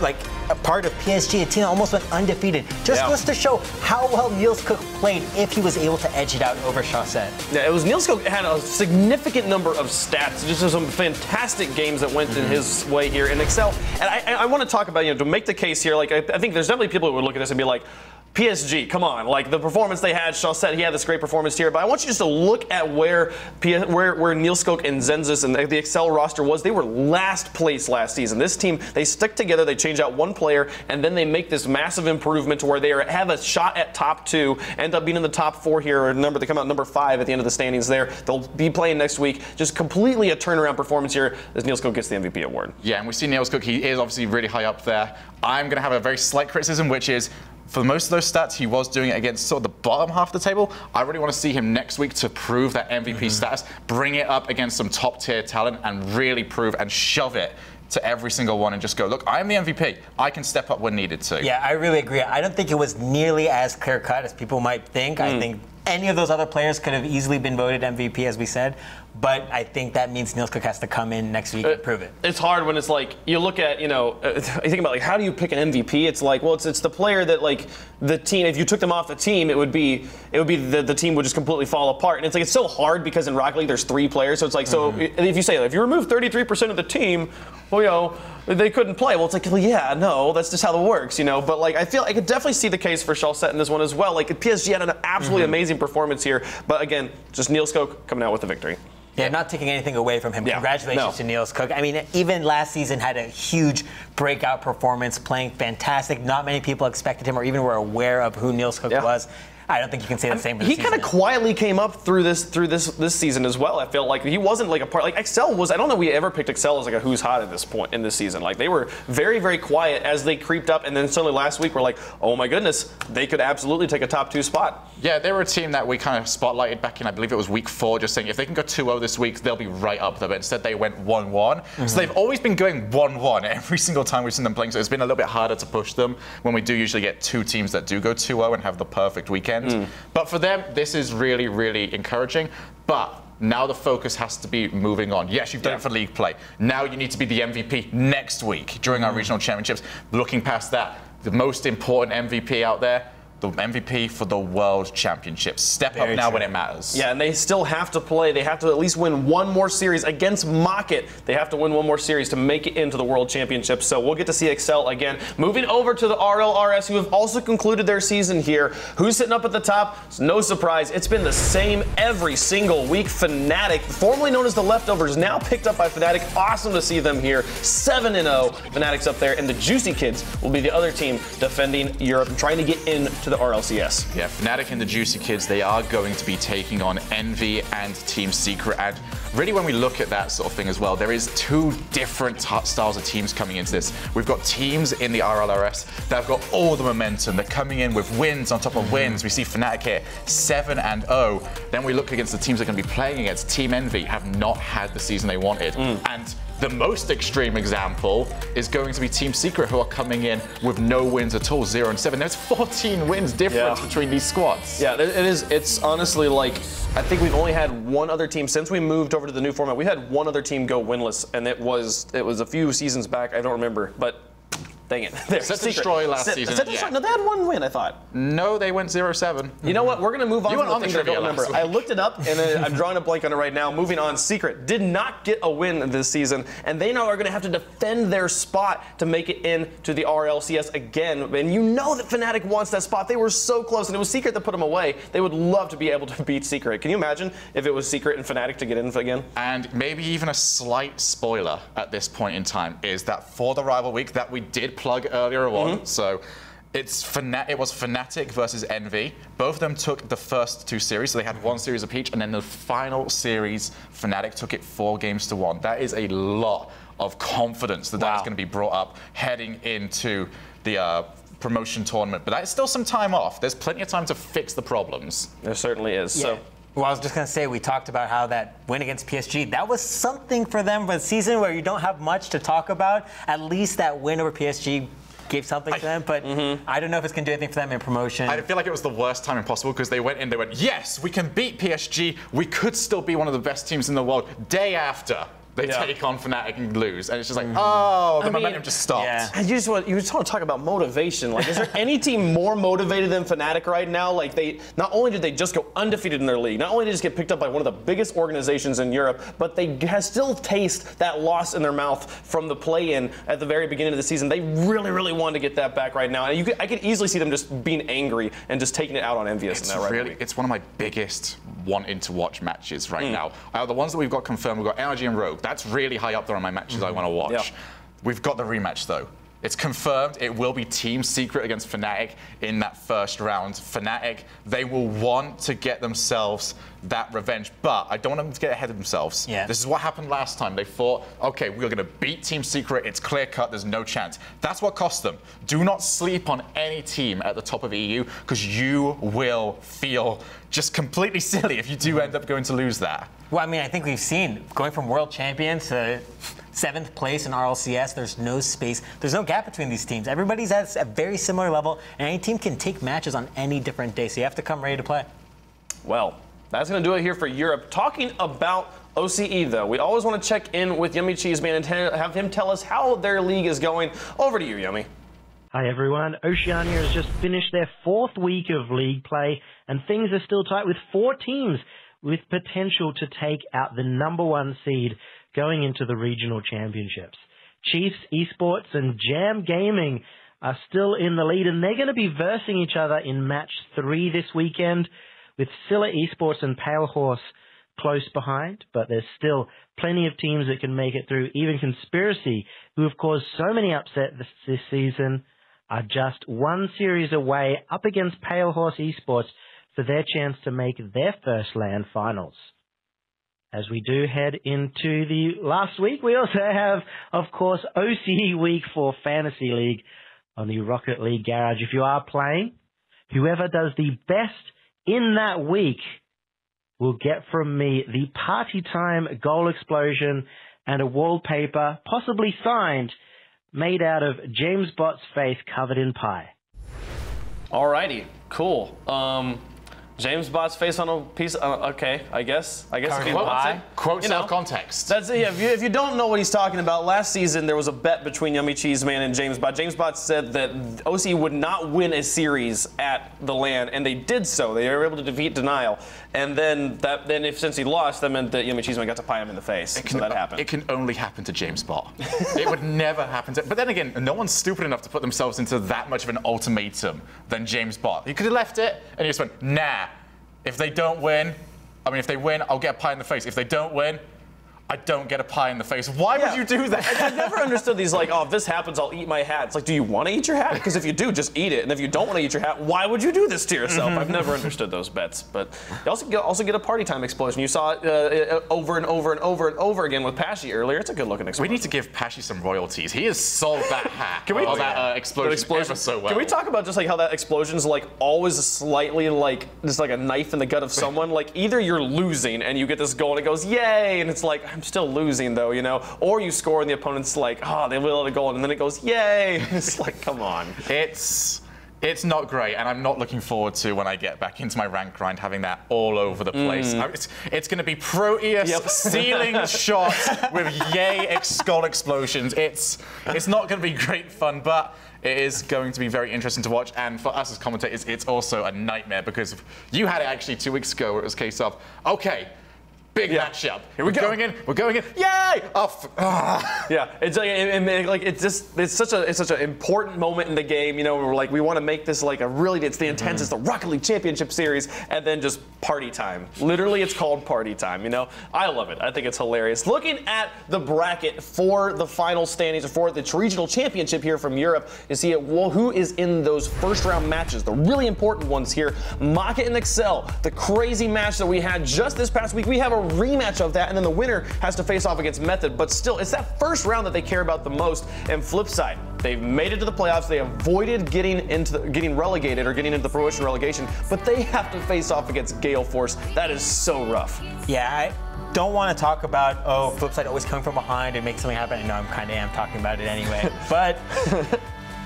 a part of PSG, a team that almost went undefeated. Just goes to show how well Niels Cook played if he was able to edge it out over Chaussette. Yeah, it was Niels Cook had a significant number of stats, just some fantastic games that went in his way here in Excel. And I want to talk about, to make the case here, I think there's definitely people who would look at this and be like, PSG, come on, the performance they had, Chaussette, he had this great performance here, but I want you just to look at where Niels Cook and Zenzus and the Excel roster was. They were last place last season. This team, they stick together, they change out one player, and then they make this massive improvement to where they have a shot at top 2, end up being in the top 4 here, or they come out number 5 at the end of the standings there. They'll be playing next week. Just completely a turnaround performance here as Niels Cook gets the MVP award. Yeah, and we see Niels Cook, he is obviously really high up there. I'm going to have a very slight criticism, which is, for most of those stats, he was doing it against sort of the bottom half of the table. I really want to see him next week to prove that MVP status, bring it up against some top-tier talent, and really prove and shove it to every single one and just go, look, I am the MVP. I can step up when needed to. Yeah, I really agree. I don't think it was nearly as clear-cut as people might think. I think any of those other players could have easily been voted MVP, as we said. But I think that means Niels Cook has to come in next week and prove it. It's hard when it's you look at, you think about how do you pick an MVP? It's it's the player that the team, if you took them off the team, it would be the team would just completely fall apart. And it's so hard because in Rocket League there's 3 players. So it's so if you say if you remove 33% of the team, well, they couldn't play. Well, it's yeah, no, that's just how it works, But I feel I could definitely see the case for Chaussette in this one as well. PSG had an absolutely amazing performance here, but again, just Niels Cook coming out with the victory. Yeah, not taking anything away from him. Yeah, congratulations to Niels Cook. I mean, even last season had a huge breakout performance, playing fantastic. Not many people expected him or even were aware of who Niels Cook was. I don't think you can say the same for the season. He kind of quietly came up through this season as well. I felt like he wasn't a part. Excel was. I don't know if we ever picked Excel as a who's hot at this point in this season. They were very, very quiet as they creeped up, and then suddenly last week we're oh my goodness, they could absolutely take a top 2 spot. Yeah, they were a team that we kind of spotlighted back in, I believe it was week 4, just saying if they can go 2-0 this week, they'll be right up there. But instead they went 1-1. So they've always been going 1-1 every single time we've seen them playing. So it's been a little bit harder to push them when we do usually get 2 teams that do go 2-0 and have the perfect weekend. But for them, this is really, really encouraging. But now the focus has to be moving on. Yes, you've done it for league play. Now you need to be the MVP next week during our regional championships. Looking past that, the most important MVP out there, the MVP for the World Championships. Step up now when it matters. Yeah, and they still have to play. They have to at least win one more series against Mocket. They have to win one more series to make it into the World Championships. So we'll get to see Excel again. Moving over to the RLRS, who have also concluded their season here. Who's sitting up at the top? It's no surprise. It's been the same every single week. Fnatic, formerly known as the Leftovers, now picked up by Fnatic. Awesome to see them here. 7-0. Fnatic's up there, and the Juicy Kids will be the other team defending Europe and trying to get into to the RLCS. Yeah, Fnatic and the Juicy Kids, they are going to be taking on Envy and Team Secret. And really, when we look at that sort of thing as well, there is two different styles of teams coming into this. We've got teams in the RLRS that have got all the momentum. They're coming in with wins on top of wins. We see Fnatic here, 7-0. Then we look against the teams they're going to be playing against. Team Envy have not had the season they wanted. And the most extreme example is going to be Team Secret, who are coming in with no wins at all, 0-7. There's 14 wins difference between these squads. Yeah, it is. It's honestly like, I think we've only had one other team since we moved over to the new format. We had one other team go winless, and it was a few seasons back. I don't remember, but dang it. Set Destroy last season. No, they had one win, I thought. No, they went 0-7. You know what? We're going to move on to the thing that I don't remember. I looked it up, and I'm drawing a blank on it right now. Moving on, Secret did not get a win this season, and they now are going to have to defend their spot to make it into the RLCS again. And you know that Fnatic wants that spot. They were so close, and it was Secret that put them away. They would love to be able to beat Secret. Can you imagine if it was Secret and Fnatic to get in again? And maybe even a slight spoiler at this point in time is that for the rival week that we did plug earlier on, so it was Fnatic versus Envy. Both of them took the first two series, so they had one series apiece, and then the final series, Fnatic took it 4-1. That is a lot of confidence that is going to be brought up heading into the promotion tournament. But that is still some time off. There's plenty of time to fix the problems. There certainly is. Yeah. So. Well, I was just going to say, we talked about how that win against PSG, that was something for them for a season where you don't have much to talk about. At least that win over PSG gave something to them, but I don't know if it's going to do anything for them in promotion. I feel like it was the worst time possible because they went in, they went, yes, we can beat PSG. We could still be one of the best teams in the world. Day after, they take on Fnatic and lose. And it's just like, oh, the momentum just stopped. Yeah. And you just want to talk about motivation. Like, is there any team more motivated than Fnatic right now? Like, they not only did they just go undefeated in their league, not only did they just get picked up by one of the biggest organizations in Europe, but they still taste that loss in their mouth from the play-in at the very beginning of the season. They really, really want to get that back right now. And I could easily see them just being angry and just taking it out on Envious. It's one of my biggest wanting to watch matches right now. The ones that we've got confirmed, we've got NRG and Rogue. That's really high up there on my matches I want to watch. Yeah. We've got the rematch though. It's confirmed it will be Team Secret against Fnatic in that first round. Fnatic, they will want to get themselves that revenge, but I don't want them to get ahead of themselves. Yeah. This is what happened last time. They thought, okay, we're going to beat Team Secret. It's clear cut. There's no chance. That's what cost them. Do not sleep on any team at the top of EU because you will feel just completely silly if you do end up going to lose that. Well, I mean, I think we've seen going from world champion to 7th place in RLCS, there's no space, there's no gap between these teams. Everybody's at a very similar level, and any team can take matches on any different day, so you have to come ready to play. Well, that's going to do it here for Europe. Talking about OCE, though, we always want to check in with Yummy Cheeseman and have him tell us how their league is going. Over to you, Yummy. Hi everyone, Oceania has just finished their 4th week of league play, and things are still tight with 4 teams with potential to take out the #1 seed going into the regional championships. Chiefs, eSports, and Jam Gaming are still in the lead, and they're going to be versing each other in match 3 this weekend, with Scylla eSports and Pale Horse close behind, but there's still plenty of teams that can make it through. Even Conspiracy, who have caused so many upsets this season, are just 1 series away up against Pale Horse eSports for their chance to make their first LAN finals. As we do head into the last week, we also have, of course, OCE week for Fantasy League on the Rocket League Garage. If you are playing, whoever does the best in that week will get from me the Party Time Goal Explosion and a wallpaper, possibly signed, made out of James Bott's face covered in pie. Alrighty, cool. James Bott's face on a piece. Okay, I guess. Quote self context. That's it. Yeah, if you don't know what he's talking about, last season there was a bet between Yummy Cheeseman and James Bott. James Bott said that OC would not win a series at the LAN, and they did so. They were able to defeat Denial, and then since he lost, that meant that Yummy Cheeseman got to pie him in the face. So that happened. It can only happen to James Bott. It would never happen to. But then again, no one's stupid enough to put themselves into that much of an ultimatum than James Bott. He could have left it, and he just went, nah. If they don't win, if they win, I'll get a pie in the face. If they don't win, I don't get a pie in the face. Why would you do that? I've never understood these, like, oh, if this happens, I'll eat my hat. It's like, do you want to eat your hat? Because if you do, just eat it. And if you don't want to eat your hat, why would you do this to yourself? I've never understood those bets. But you also get a party time explosion. You saw it over and over and over and over again with Pashy earlier. It's a good looking explosion. We need to give Pashy some royalties. He has sold that hat. That explosion ever so well. Can we talk about just like how that explosion is like always slightly like just like a knife in the gut of someone? Like either you're losing and you get this goal and it goes yay, and it's like I'm still losing though, you know, or you score and the opponent's like, oh, they will let it go, and then it goes yay. It's like, come on. It's not great, and I'm not looking forward to when I get back into my rank grind having that all over the place. It's going to be Proteus stealing shots with yay skull explosions. It's not going to be great fun, but it is going to be very interesting to watch. And for us as commentators, it's also a nightmare because you had it actually 2 weeks ago where it was a case of, okay, big matchup. Here we go. We're going in. Yay! Yeah, it's like it's such an important moment in the game. You know, we're like we want to make this like it's the intense, it's the Rocket League Championship Series, and then just party time. Literally, it's called party time. You know, I love it. I think it's hilarious. Looking at the bracket for the final standings for the regional championship here from Europe, you see who is in those first round matches, the really important ones here. Maka and Excel, the crazy match that we had just this past week. We have a rematch of that, and then the winner has to face off against Method. But still, it's that first round that they care about the most. And flip side, they've made it to the playoffs. They avoided getting relegated or getting into the promotion relegation, but they have to face off against Gale Force. That is so rough. Yeah, I don't want to talk about Flipside always coming from behind and make something happen. I know I am talking about it anyway, but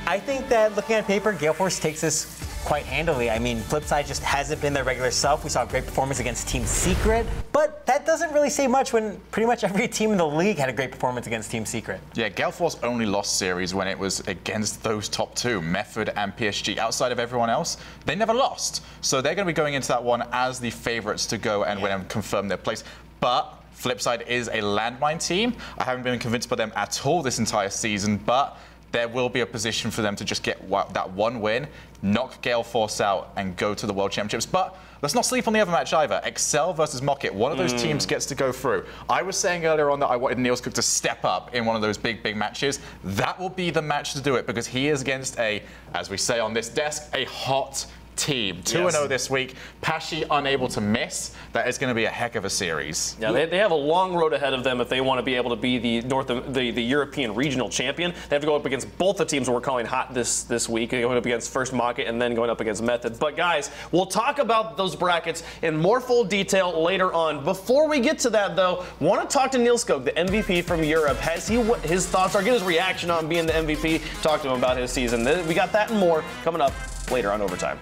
I think that looking at paper, Gale Force takes this quite handily. I mean, Flipside just hasn't been their regular self. We saw a great performance against Team Secret, but that doesn't really say much when pretty much every team in the league had a great performance against Team Secret. Yeah, Gale Force only lost series when it was against those top two, Method and PSG. Outside of everyone else, they never lost. So they're going to be going into that one as the favorites to go and win and confirm their place. But Flipside is a landmine team. I haven't been convinced by them at all this entire season, but there will be a position for them to just get that one win, knock Gale Force out, and go to the World Championships. But let's not sleep on the other match either. Excel versus Mocket. One of those teams gets to go through. I was saying earlier on that I wanted Niels Cook to step up in one of those big matches. That will be the match to do it because he is against as we say on this desk, a hot team. 2-0 this week. Pashy unable to miss. That is going to be a heck of a series. Yeah, they have a long road ahead of them if they want to be able to be the European regional champion. They have to go up against both the teams we're calling hot this week, going up against first Mocket and then going up against Method. But guys, we'll talk about those brackets in more full detail later on. Before we get to that though, want to talk to Niels Skog, the MVP from Europe. Has he what his thoughts are? Get his reaction on being the MVP. Talk to him about his season. We got that and more coming up later on Overtime.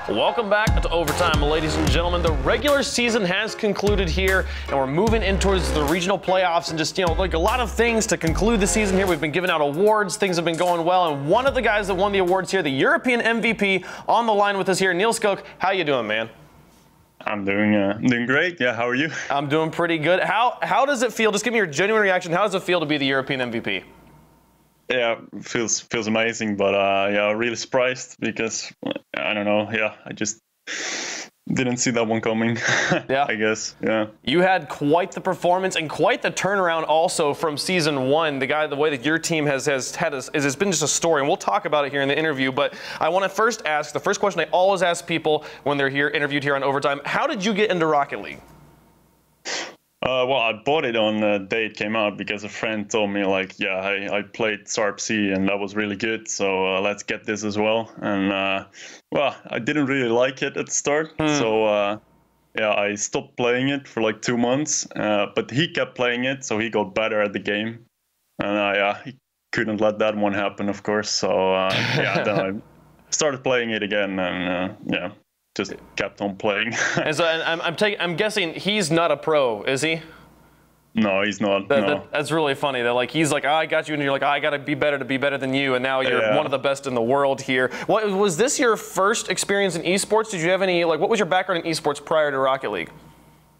Welcome back to Overtime, ladies and gentlemen. The regular season has concluded here, and we're moving in towards the regional playoffs and just, like a lot of things to conclude the season here. We've been giving out awards. Things have been going well, and one of the guys that won the awards here, the European MVP, on the line with us here, Neil Skok. How you doing, man? I'm doing great. Yeah, how are you? I'm doing pretty good. How does it feel? Just give me your genuine reaction. How does it feel to be the European MVP? Yeah, feels amazing, but yeah, really surprised because I don't know. Yeah, I just didn't see that one coming. Yeah, I guess. Yeah. You had quite the performance and quite the turnaround also from season one. The way that your team has had it's been just a story, and we'll talk about it here in the interview. But I want to first ask the first question I always ask people when they're interviewed here on Overtime: how did you get into Rocket League? Well, I bought it on the day it came out because a friend told me, like, yeah, I played SARP-C and that was really good, so let's get this as well. And, well, I didn't really like it at the start, so, yeah, I stopped playing it for like 2 months, but he kept playing it, so he got better at the game. And he couldn't let that one happen, of course, so, yeah, then I started playing it again, and, yeah. Just kept on playing. And so I'm guessing he's not a pro, is he? No, he's not. That's really funny. That he's like, I got you, and you're like, I got to be better than you, and now you're one of the best in the world here. What was this your first experience in esports? Did you have any what was your background in esports prior to Rocket League?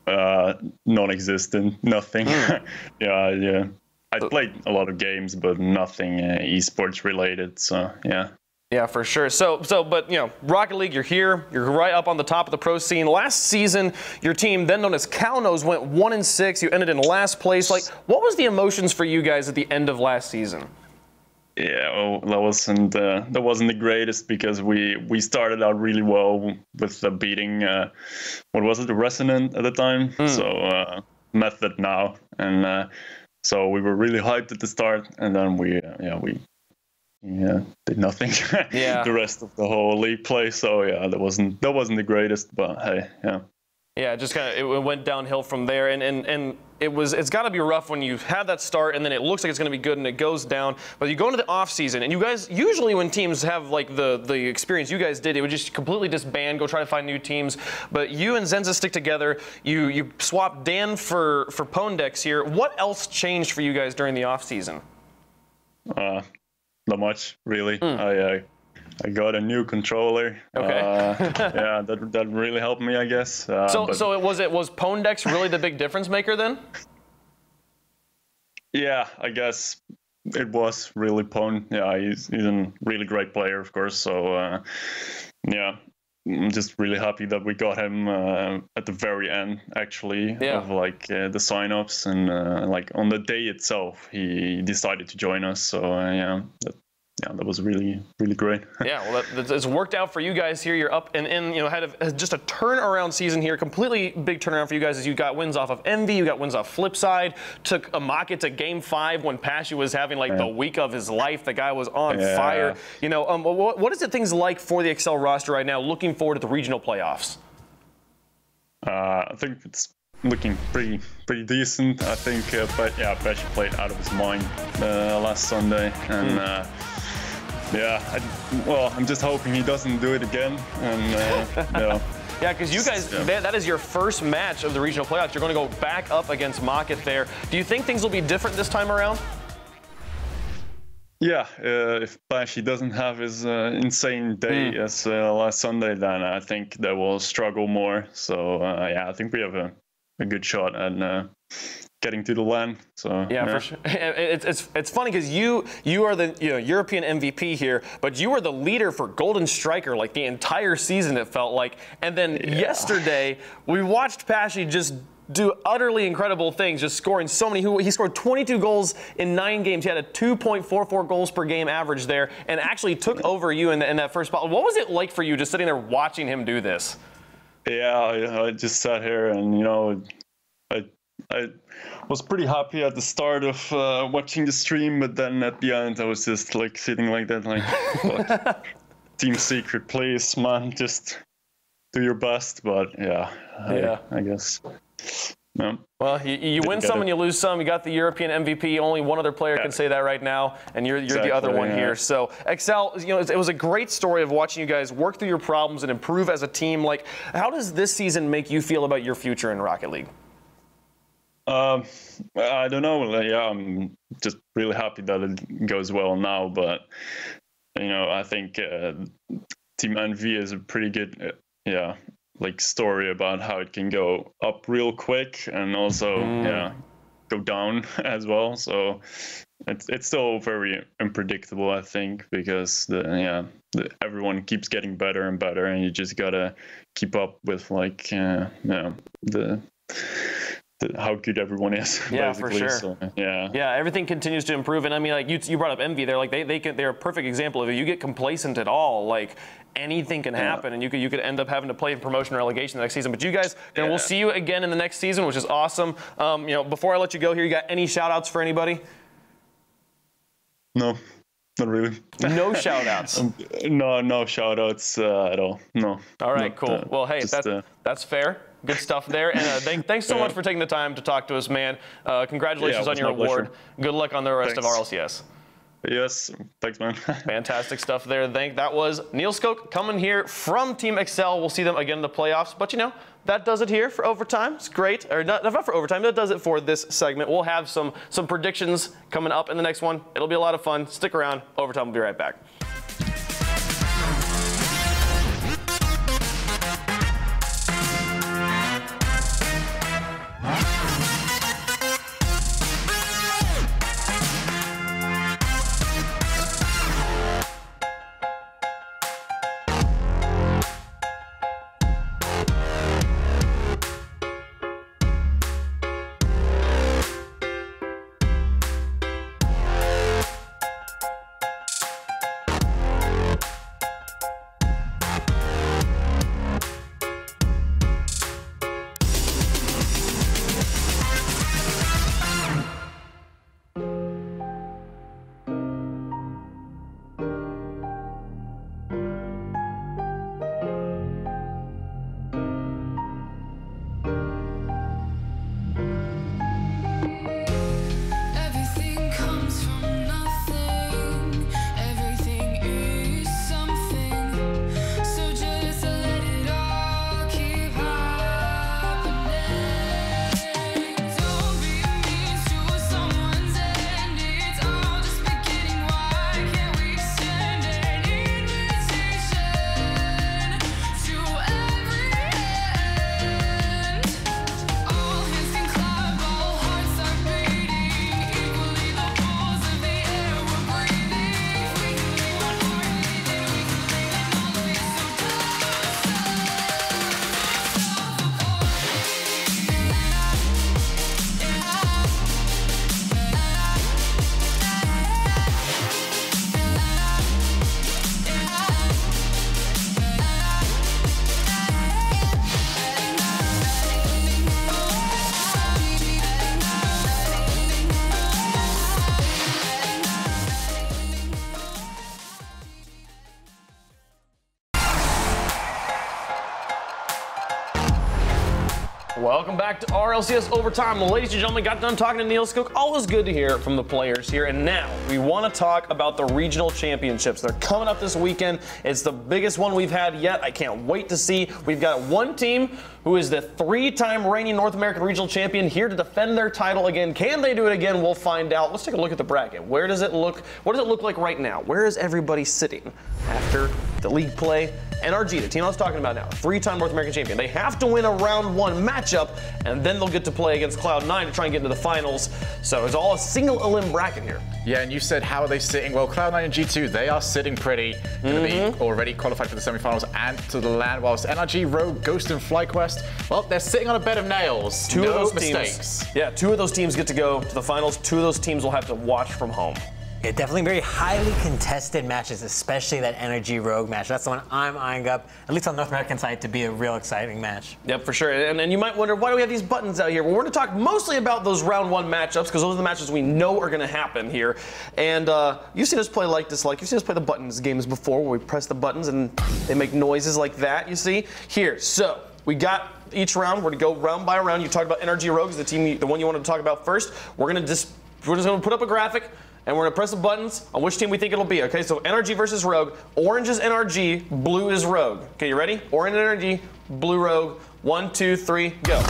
Non-existent, nothing. Yeah. I played a lot of games, but nothing esports related. So yeah. Yeah, for sure. But Rocket League, you're here. You're right up on the top of the pro scene. Last season, your team, then known as Calnos, went 1-6. You ended in last place. What was the emotions for you guys at the end of last season? Yeah, well, that wasn't the greatest because we started out really well with beating what was it, the Resonant at the time. So Method now, and so we were really hyped at the start, and then we did nothing. Yeah. The rest of the whole league play. So yeah, that wasn't the greatest, but hey, yeah. Yeah, just kind of it went downhill from there, and it's got to be rough when you have that start and then it looks like it's going to be good and it goes down. But you go into the off season, and you guys usually when teams have the experience you guys did, it would just completely disband, go try to find new teams. But you and Zenza stick together. You swapped Dan for Pondex here. What else changed for you guys during the off season? Not much, really. I got a new controller. Okay. Yeah, that really helped me, I guess. So was Pondex really the big difference maker then? Yeah, I guess it was really Pone. Yeah, he's a really great player, of course. So yeah, I'm just really happy that we got him at the very end, actually, of the sign-ups, and on the day itself, he decided to join us. So yeah, that was really, really great. Yeah, well, it's worked out for you guys here. You're up and in. Had just a turnaround season here. Completely big turnaround for you guys as you got wins off of Envy, you got wins off Flipside. Took Amaka to Game 5 when Pashy was having the week of his life. The guy was on fire. What is it things like for the Excel roster right now? Looking forward to the regional playoffs. I think it's looking pretty decent. I think, but yeah, Pashy played out of his mind last Sunday, and. Yeah, I'm just hoping he doesn't do it again. And yeah. Yeah, because you guys, that is your first match of the regional playoffs. You're going to go back up against Mocket there. Do you think things will be different this time around? Yeah, if Pashy doesn't have his insane day as last Sunday, then I think they will struggle more. So yeah, I think we have a good shot at getting to the LAN. So yeah, for sure. It's funny because you are the European MVP here, but you were the leader for Golden Striker the entire season, it felt like. And then yesterday we watched Pashy just do utterly incredible things, just scoring so many. He scored 22 goals in 9 games. He had a 2.44 goals per game average there, and actually took over you in that first spot. What was it like for you just sitting there watching him do this? Yeah, I just sat here and I was pretty happy at the start of watching the stream, but then at the end I was just sitting like that, Team Secret, please, man, just do your best. But yeah, I guess No. Well, you win some and you lose some. You got the European MVP. Only one other player can say that right now, and you're the other one here. So, Excel, it was a great story of watching you guys work through your problems and improve as a team. Like, how does this season make you feel about your future in Rocket League? I don't know. Yeah, I'm just really happy that it goes well now. But I think Team NV is a pretty good, story about how it can go up real quick and also go down as well. So it's still very unpredictable, I think, because everyone keeps getting better and better, and you just gotta keep up with how good everyone is. Yeah, basically. for sure. So, yeah, everything continues to improve, and I mean, like you brought up Envy. They're like they're a perfect example of it. You get complacent at all, like anything can happen, and you could end up having to play in promotion or relegation the next season. But you guys, we'll see you again in the next season, which is awesome. Before I let you go here, you got any shout outs for anybody? No. Not really. No shout-outs. No shout-outs at all. No. All right, cool. Well, hey, that's fair. Good stuff there. And thanks so much for taking the time to talk to us, man. Congratulations on your award. Pleasure. Good luck on the rest of RLCS. Yes, thanks, man. Fantastic stuff there. That was Neil Skok coming here from Team Excel. We'll see them again in the playoffs. But, that does it here for overtime. It's great. Or not for overtime. That does it for this segment. We'll have some predictions coming up in the next one. It'll be a lot of fun. Stick around. Overtime will be right back. Welcome back to RLCS Overtime. Ladies and gentlemen, got done talking to Neil Skok. Always good to hear from the players here. And now we want to talk about the regional championships. They're coming up this weekend. It's the biggest one we've had yet. I can't wait to see. We've got one team who is the three-time reigning North American regional champion here to defend their title again. Can they do it again? We'll find out. Let's take a look at the bracket. Where does it look? What does it look like right now? Where is everybody sitting after the league play? NRG, the team I was talking about now, three-time North American champion. They have to win a round one matchup, and then they'll get to play against Cloud9 to try and get into the finals. So it's all a single elim bracket here. Yeah, and you said, how are they sitting? Well, Cloud9 and G2, they are sitting pretty. Going to be already qualified for the semifinals and to the LAN, whilst NRG, Rogue, Ghost, and FlyQuest, well, they're sitting on a bed of nails. Two of those mistakes. Teams, yeah, two of those teams get to go to the finals. Two of those teams will have to watch from home. Yeah, definitely very highly contested matches, especially that NRG Rogue match. That's the one I'm eyeing up, at least on the North American side, to be a real exciting match. Yep, for sure. And you might wonder, why do we have these buttons out here? Well, we're going to talk mostly about those round one matchups, because those are the matches we know are going to happen here. And you've seen us play like dislike. You've seen us play the buttons games before, where we press the buttons and they make noises like that, you see? Here, so we got each round. We're going to go round by round. You talked about NRG Rogues, the one you wanted to talk about first. We're just going to put up a graphic, and we're going to press the buttons on which team we think it'll be. Okay, so NRG versus Rogue. Orange is NRG, blue is Rogue. Okay, you ready? Orange NRG, blue Rogue. 1, 2, 3, go.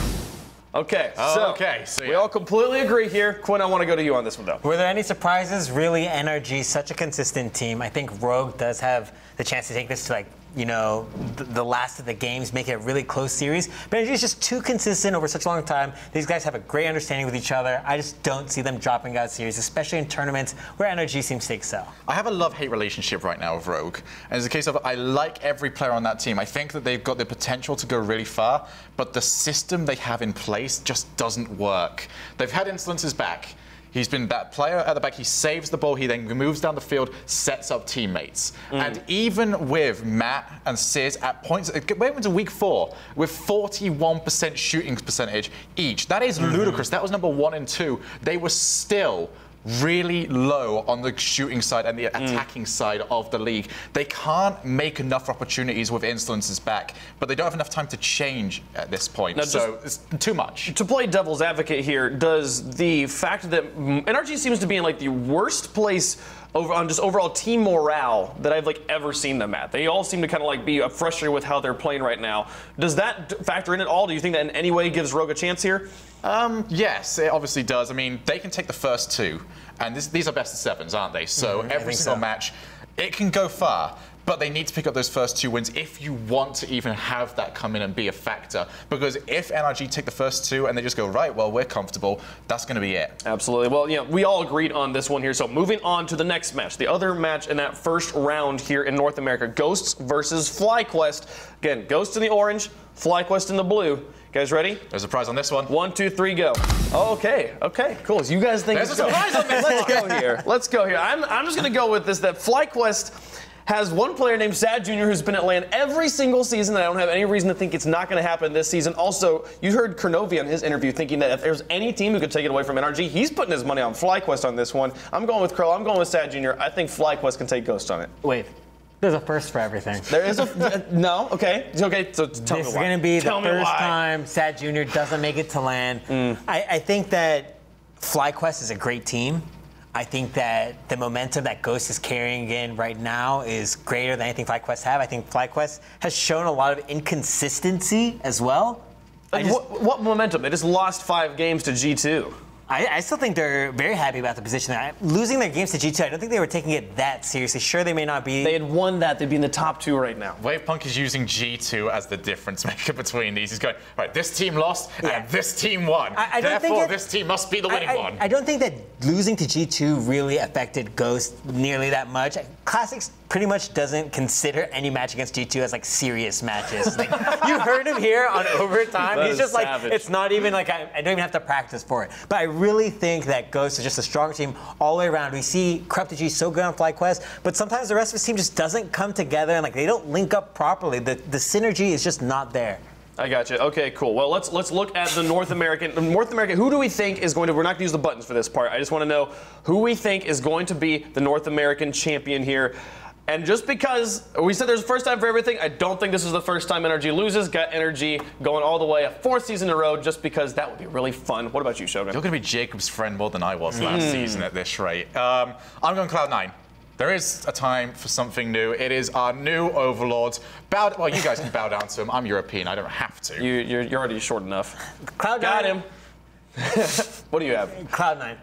Okay, so we all completely agree here. Quinn, I want to go to you on this one, though. Were there any surprises? Really, NRG, such a consistent team. I think Rogue does have the chance to take this to, like, you know, the last of the games, make it a really close series. But NRG is just too consistent over such a long time. These guys have a great understanding with each other. I just don't see them dropping out series, especially in tournaments where NRG seems to excel. I have a love-hate relationship right now with Rogue. And it's a case of I like every player on that team. I think that they've got the potential to go really far, but the system they have in place just doesn't work. They've had Insolence's back. He's been that player at the back. He saves the ball. He then moves down the field, sets up teammates. And even with Matt and Sizz at points, it went into week 4 with 41% shooting percentage each. That is ludicrous. That was number 1 and 2. They were still really low on the shooting side and the attacking side of the league. They can't make enough opportunities with Insolence's back, but they don't have enough time to change at this point. Now, so it's too much. To play devil's advocate here, does the fact that NRG seems to be in like the worst place on just overall team morale that I've like ever seen them at? They all seem to kind of like be frustrated with how they're playing right now. Does that factor in at all? Do you think that in any way gives Rogue a chance here? Yes, it obviously does. I mean, they can take the first 2, and these are best of 7s, aren't they? So every single match, it can go far. But they need to pick up those first 2 wins if you want to even have that come in and be a factor. Because if NRG take the first 2 and they just go, right, well, we're comfortable, that's going to be it. Absolutely. Well, yeah, we all agreed on this one here. So moving on to the next match, the other match in that first round here in North America, Ghosts versus FlyQuest. Again, Ghosts in the orange, FlyQuest in the blue. You guys ready? There's a prize on this one. 1, 2, 3, go. Okay, cool. So you guys think there's a surprise on this one. Let's go here. Let's go here. I'm just going to go with this, that FlyQuest has one player named Sad Jr. who's been at LAN every single season, and I don't have any reason to think it's not going to happen this season. Also, you heard Kernovi on his interview thinking that if there's any team who could take it away from NRG, he's putting his money on FlyQuest on this one. I'm going with Crow. I'm going with Sad Jr. I think FlyQuest can take Ghost on it. Wait. There's a first for everything. There is a no. Okay. Okay. So tell me why. This is going to be the first time Sad Jr. doesn't make it to LAN. I think that FlyQuest is a great team. I think that the momentum that Ghost is carrying in right now is greater than anything FlyQuest have. I think FlyQuest has shown a lot of inconsistency as well. What momentum? They just lost 5 games to G2. I still think they're very happy about the position. Losing their games to G2, I don't think they were taking it that seriously. Sure, they may not be. They had won that. They'd be in the top 2 right now. Wavepunk is using G2 as the difference maker between these. He's going, right, this team lost and this team won. Therefore, this team must be the winning one. I don't think that losing to G2 really affected Ghost nearly that much. Classics pretty much doesn't consider any match against G2 as like serious matches. Like, you heard him here on overtime. He's just savage. Like, it's not even like I don't even have to practice for it. But I really think that Ghost is just a strong team all the way around. We see Corrupted G so good on FlyQuest, but sometimes the rest of his team just doesn't come together and like they don't link up properly. The synergy is just not there. I got you. Okay, cool. Well, let's look at the North American. Who do we think is going to? We're not going to use the buttons for this part. I just want to know who we think is going to be the North American champion here. And just because we said there's a first time for everything, I don't think this is the first time NRG loses. Got NRG going all the way a 4th season in a row just because that would be really fun. What about you, Shogun? You're going to be Jacob's friend more than I was last season at this rate. I'm going Cloud9. There is a time for something new. It is our new overlords. Well, you guys can bow down to him. I'm European. I don't have to. You're already short enough. Cloud9. Got him. What do you have? Cloud9.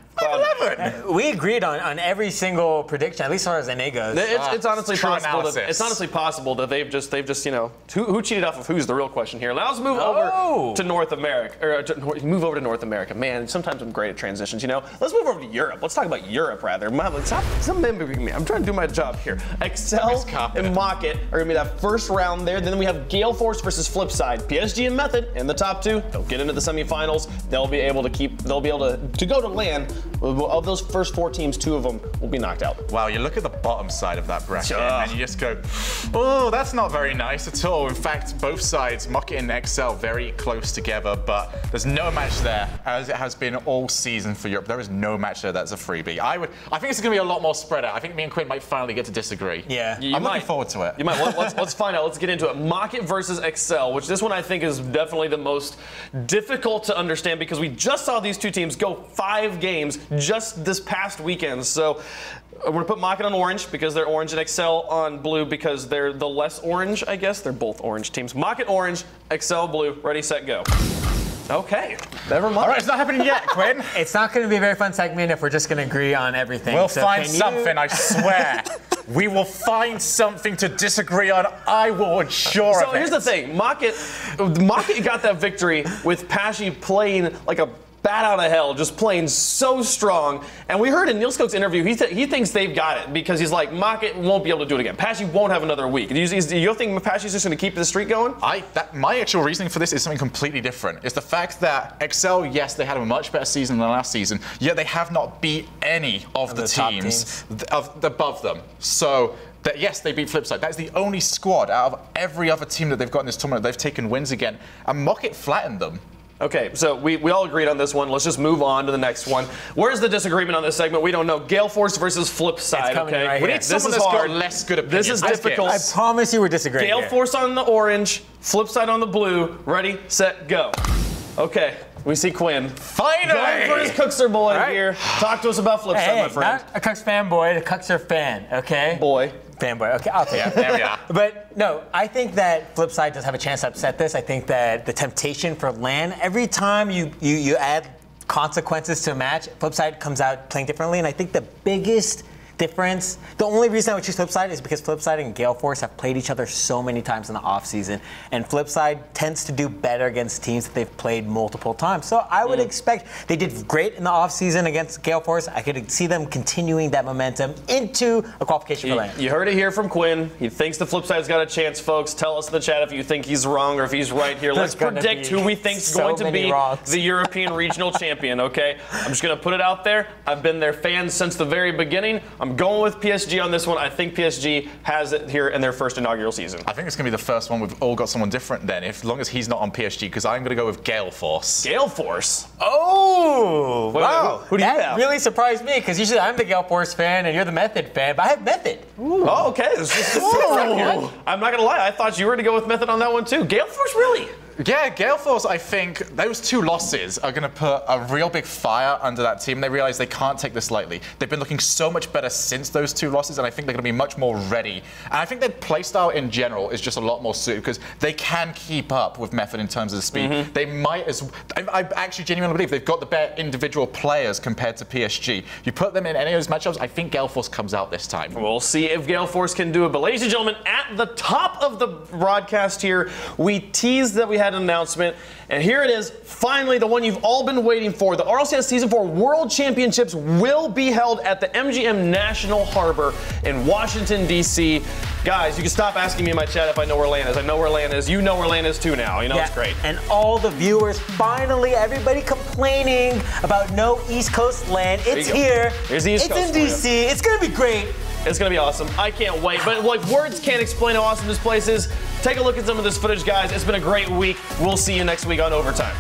We agreed on every single prediction, at least as far as NA goes. It's honestly possible. It's honestly possible that they've just you know who cheated off of who's the real question here. Now let's move over to North America, or move over to North America. Man, sometimes I'm great at transitions. You know, let's move over to Europe. Let's talk about Europe rather. Stop mimicking me. I'm trying to do my job here. Excel and Mocket are gonna be that first round there. Then we have Gale Force versus Flipside. PSG and Method in the top 2. They'll get into the semifinals. They'll be able to go to LAN Of those first 4 teams, 2 of them will be knocked out. Wow, you look at the bottom side of that bracket and you just go, oh, that's not very nice at all. In fact, both sides, Mocket and Excel, very close together, but there's no match there, as it has been all season for Europe. There is no match there that's a freebie. I think it's going to be a lot more spread out. I think me and Quinn might finally get to disagree. Yeah. I'm looking forward to it. You might. Let's find out. Let's get into it. Mocket versus Excel, which this one I think is definitely the most difficult to understand because we just saw these 2 teams go 5 games just this past weekend. So we're going to put Mocket on orange because they're orange and Excel on blue because they're the less orange, I guess. They're both orange teams. Mocket orange, Excel blue. Ready, set, go. Okay, never mind. All right, it's not happening yet, Quinn. It's not going to be a very fun segment if we're just going to agree on everything. We'll find something, I swear. We will find something to disagree on. I will ensure of it. So here's the thing. Mocket got that victory with Pashy playing like a bat out of hell, just playing so strong. And we heard in Neil Skoke's interview, he thinks they've got it because he's like, Mocket won't be able to do it again. Pashy won't have another week. Do you think Pashy's just going to keep the streak going? My actual reasoning for this is something completely different. It's the fact that Excel, yes, they had a much better season than last season, yet they have not beat any of the teams above them. So yes, they beat Flipside. That's the only squad out of every other team that they've got in this tournament they've taken wins again. And Mocket flattened them. Okay, so we all agreed on this one. Let's just move on to the next one. Where's the disagreement on this segment? We don't know. Gale Force versus Flipside, okay? Right, we need someone that's got less good opinions. This is difficult. I promise you we're disagreeing. Gale Force on the orange, Flipside on the blue. Ready, set, go. Okay, we see Quinn. Finally! Going for his Cookster boy here. Talk to us about Flipside, my friend. Not a Cooks fanboy, a Cookster fan, okay? Boy. Fanboy. Okay, I'll take it. There we are. But no, I think that Flipside does have a chance to upset this. I think that the temptation for LAN, every time you add consequences to a match, Flipside comes out playing differently. And I think the biggest difference, the only reason I would choose Flipside is because Flipside and Gale Force have played each other so many times in the offseason. And Flipside tends to do better against teams that they've played multiple times. So I would expect they did great in the offseason against Gale Force. I could see them continuing that momentum into a qualification for LAN. You heard it here from Quinn. He thinks the Flipside's got a chance, folks. Tell us in the chat if you think he's wrong or if he's right here. Let's predict who we think's going to be the European regional champion, okay? I'm just going to put it out there. I've been their fan since the very beginning. I'm going with PSG on this one. I think PSG has it here in their first inaugural season. I think it's going to be the first one we've all got someone different then, as long as he's not on PSG, because I'm going to go with Gale Force. Gale Force? Oh, wow. Who do you have? That really surprised me, because usually I'm the Gale Force fan and you're the Method fan, but I have Method. Ooh. Oh, okay. I'm not going to lie. I thought you were going to go with Method on that one, too. Gale Force, really? Yeah, Gale Force, I think those 2 losses are going to put a real big fire under that team. They realize they can't take this lightly. They've been looking so much better since those 2 losses, and I think they're going to be much more ready. And I think their playstyle in general is just a lot more suited because they can keep up with Method in terms of the speed. They might as I actually genuinely believe they've got the better individual players compared to PSG. You put them in any of those matchups, I think Gale Force comes out this time. We'll see if Gale Force can do it. But ladies and gentlemen, at the top of the broadcast here, we teased that we had an announcement. And here it is, finally the one you've all been waiting for. The RLCS Season 4 World Championships will be held at the MGM National Harbor in Washington, D.C. Guys, you can stop asking me in my chat if I know where LAN is. I know where LAN is. You know where LAN is too now. You know, it's great. And all the viewers, finally, everybody complaining about no East Coast LAN. It's here. Here's the East Coast. It's in D.C. It's going to be great. It's going to be awesome. I can't wait. But like words can't explain how awesome this place is. Take a look at some of this footage, guys. It's been a great week. We'll see you next week on Overtime.